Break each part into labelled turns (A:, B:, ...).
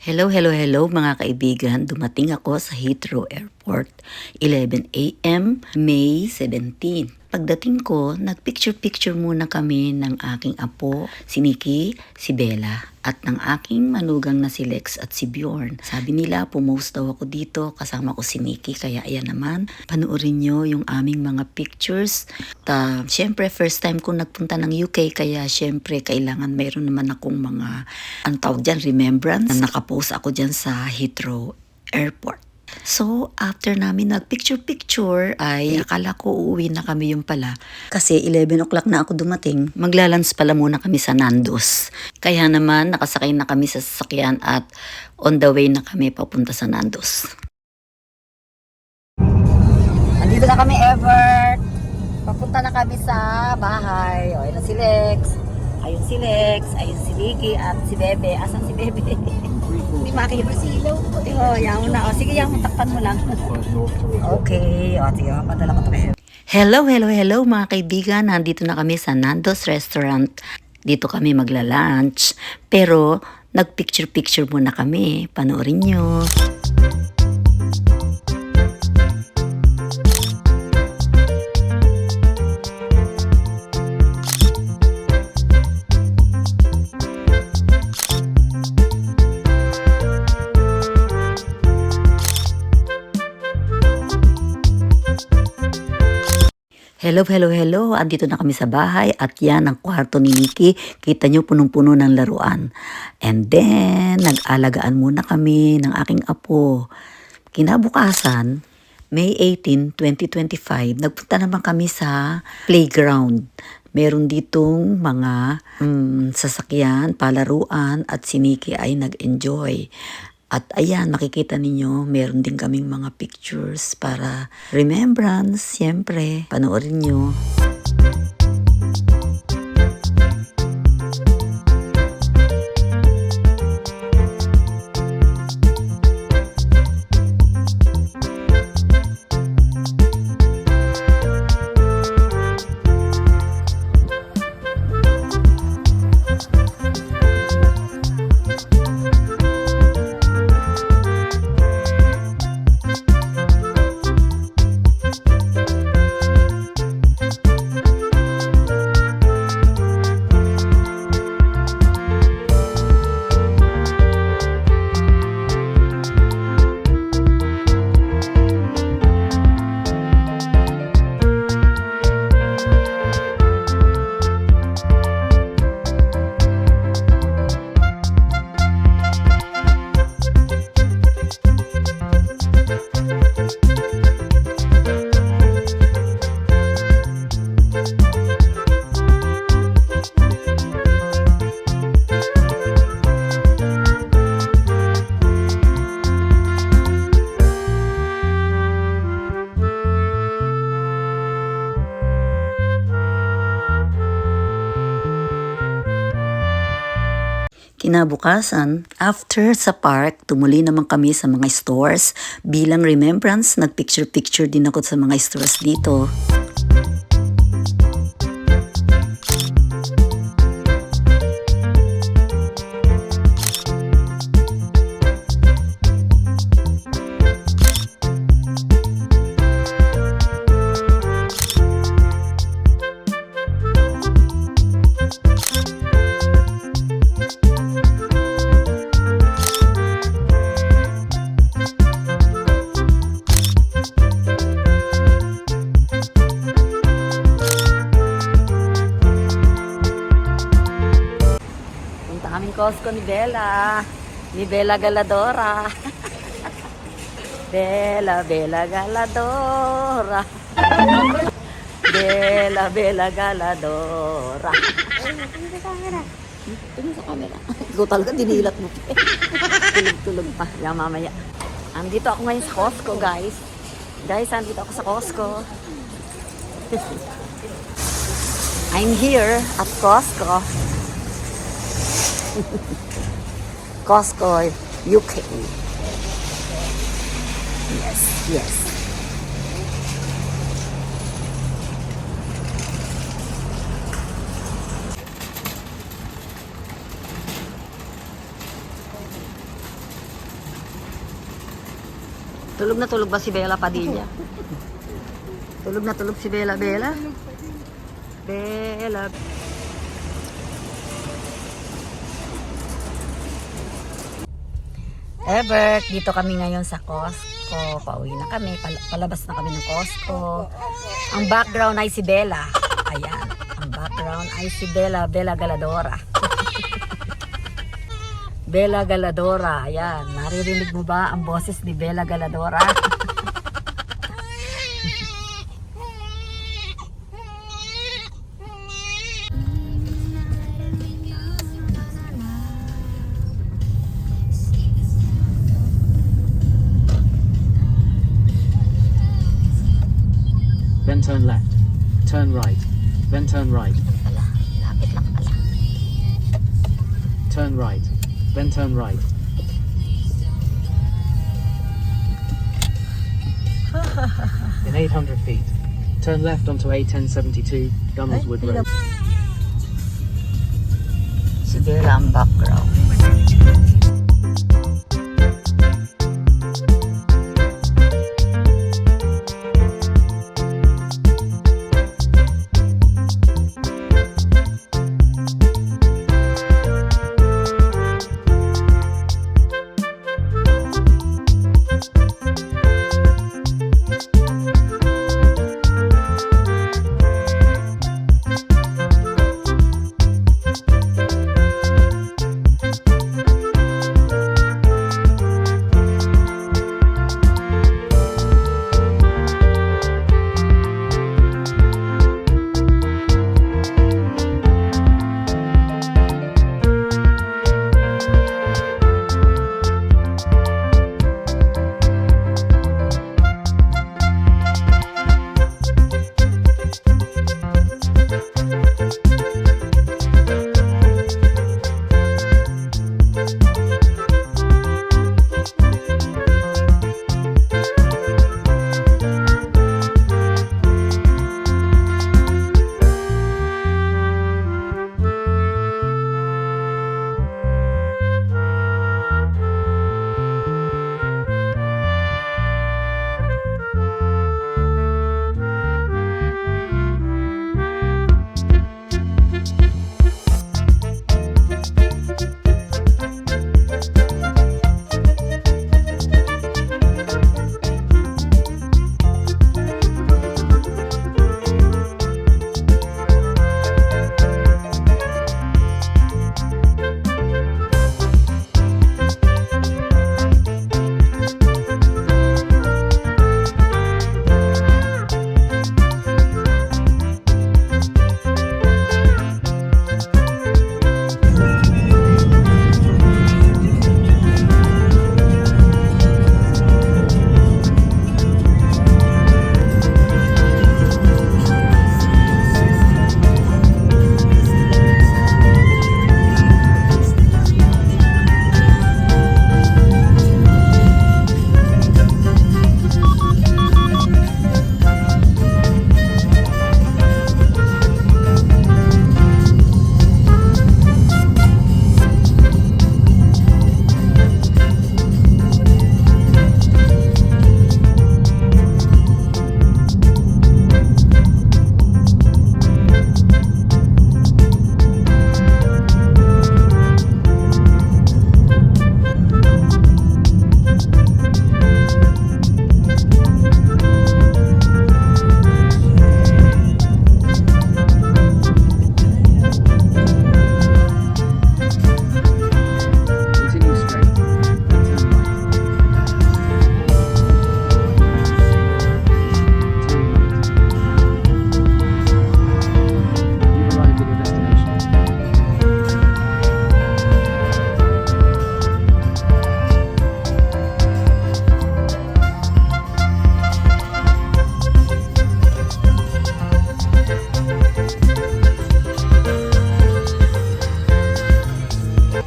A: Hello, hello, hello mga kaibigan. Dumating ako sa Heathrow Airport, 11 a.m., May 17. Pagdating ko, nagpicture-picture muna kami ng aking apo, si Nikki, si Bella, at ng aking manugang na si Lex at si Bjorn. Sabi nila, pumost daw ako dito, kasama ko si Nikki, kaya ayan naman, panoorin nyo yung aming mga pictures. Siyempre, first time ko nagpunta ng UK, kaya siyempre, kailangan mayroon naman akong mga, ang tawag dyan, remembrance. Nakapost ako dyan sa Heathrow Airport. So, after namin nag-picture-picture, ay akala ko uuwi na kami yung pala. Kasi 11 o'clock na ako dumating, maglalans pala muna kami sa Nando's. Kaya naman, nakasakay na kami sa sasakyan at on the way na kami papunta sa Nando's. Andito na kami, Evert. Papunta na kami sa bahay. O, ayun si Lex. Ayun si Lex, ayun si Vicky at si Bebe. Asan si Bebe? Hindi makikita si Ilaw. Oh, yaw na. O, sige, yaw mo, takpan mo lang. Okay. O, sige, padala ko ito. Hello, hello, hello mga kaibigan. Nandito na kami sa Nando's Restaurant. Dito kami magla-lunch. Pero, nag-picture-picture muna kami. Panoorin nyo. Hello, hello, hello. Andito na kami sa bahay at yan ang kwarto ni Nikki. Kita nyo punong-puno ng laruan. And then, nag-alagaan muna kami ng aking apo. Kinabukasan, May 18, 2025, nagpunta naman kami sa playground. Meron ditong mga sasakyan, palaruan at si Nikki ay nag-enjoy. At ayan, makikita ninyo, meron din kaming mga pictures para remembrance, siyempre. Panoorin nyo. Kinabukasan, after sa park, tumuli naman kami sa mga stores. Bilang remembrance, nag-picture-picture din ako sa mga stores dito. Aming Costco ni Bella Galadora. Bella Galadora. Bella Galadora. Tingin sa camera. Ikaw talaga, dinilat mo. Tulog-tulog pa. Yan mamaya. Andito ako ngayon sa Costco, guys. Andito ako sa Costco. I'm here at Costco. Costco, UK. Yes. Tulog na tulog ba si Bella Padilla? Tulog na tulog si Bella. Bella? Bella. Ebert, dito kami ngayon sa Costco. Pauwi na kami. Palabas na kami ng Costco. Ang background ay si Bella. Ayan. Ang background ay si Bella. Bella Galadora. Bella Galadora. Ayan. Naririnig mo ba ang boses ni Bella Galadora?
B: Then turn left. Turn right. Then turn right.
A: Pala. Lapit lang pala.
B: Turn right. Then turn right. In 800 feet, turn left onto A1072, Donaldswood Road.
A: Si Bella ang background.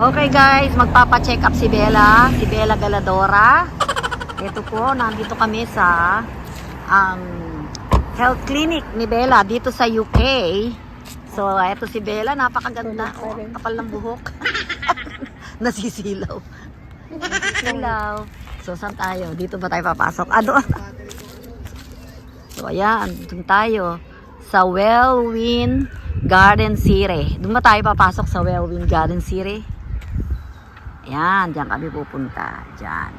A: Okay guys, magpapa-check up si Bella Galadora. Ito po, nandito kami sa health clinic ni Bella dito sa UK. So, ito si Bella, napakaganda. Kapal ng buhok. Nasisilaw. Nasisilaw. So, saan tayo? Dito ba tayo papasok? Doon. So, ayan. Doon tayo. Sa Wellwyn Garden City. Doon ba tayo papasok sa Wellwyn Garden City? Ayan. Diyan kami pupunta. Diyan.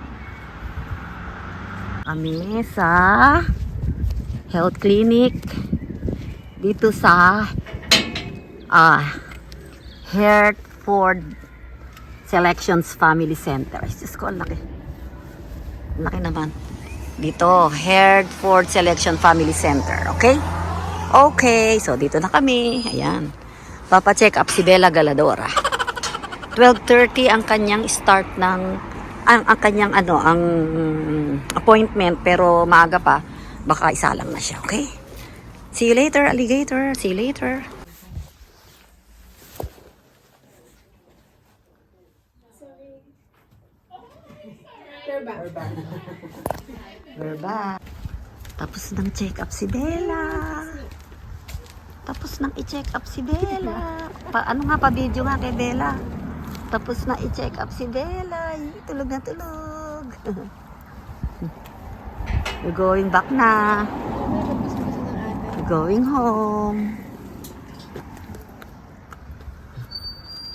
A: Kami sa health clinic. Dito sa Hertford Selections Family Center. Diyos ko, ang laki. Ang laki naman. Dito, Hertford Selection Family Center. Okay? Okay. So, dito na kami. Ayan. Papacheck up si Bella Galadora. 12:30 ang kanyang start ng ang kanyang ang appointment, pero maaga pa. Baka isa lang na siya. Okay? See you later, alligator. See you later. We're back. Tapos nang check up si Bella. Tapos nang i-check up si Bella. Pa-video nga kay Bella. Tapos na i-check up si Bella. Tulog na tulog. We're going back na. We're going home.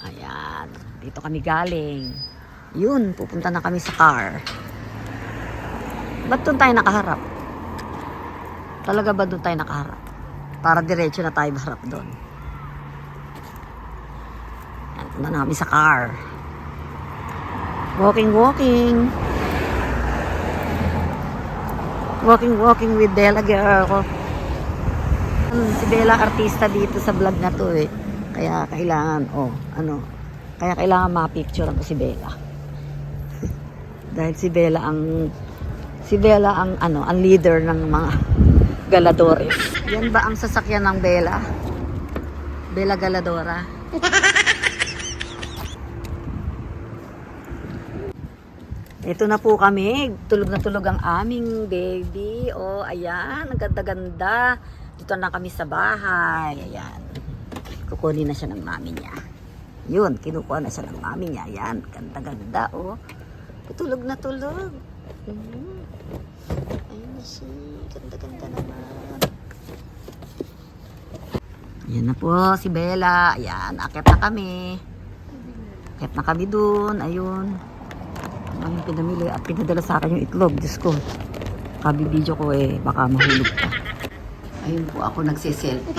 A: Ayan. Dito kami galing. Yun, pupunta na kami sa car. Ba't doon tayo nakaharap? Talaga ba doon tayo nakaharap? Para diretso na tayo harap doon. Yan, punta na kami sa car. Walking with Bella girl. Si Bella artista dito sa vlog na to eh. Kaya kailangan, kaya kailangan ma-picture ko si Bella. Dahil si Bella ang leader ng mga galadores. Yan ba ang sasakyan ng Bella? Bella Galadora. Ito na po kami. Tulog na tulog ang aming baby. Oh, ayan. Ang ganda-ganda. Dito na kami sa bahay. Ayan. Kukunin na siya ng mami niya. Yun, kinukuha na siya ng mami niya. Ayan, ganda-ganda. Oh. Tulog na tulog. Ayun na siya. Ganda-ganda naman. Ayan na po si Bella. Ayan, akit na kami. Akit na kami dun. Ayun. Ang pinamili at pinadala sa akin yung itlog. Diyos ko. Kabibidyo ko baka mahulog pa. Ayun po ako nagsiselfie.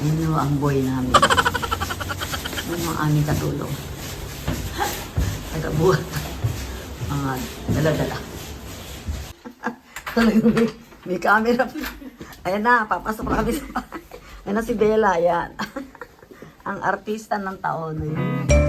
A: Ayun ang boy namin. Ayun ang aming katulong. Nagabuhat. Mga dala-dala. Talagang may camera. Ayan na, papasok na kami sa bahay. Ayan na si Bella, ayan. Ang artista ng taon. Ayun.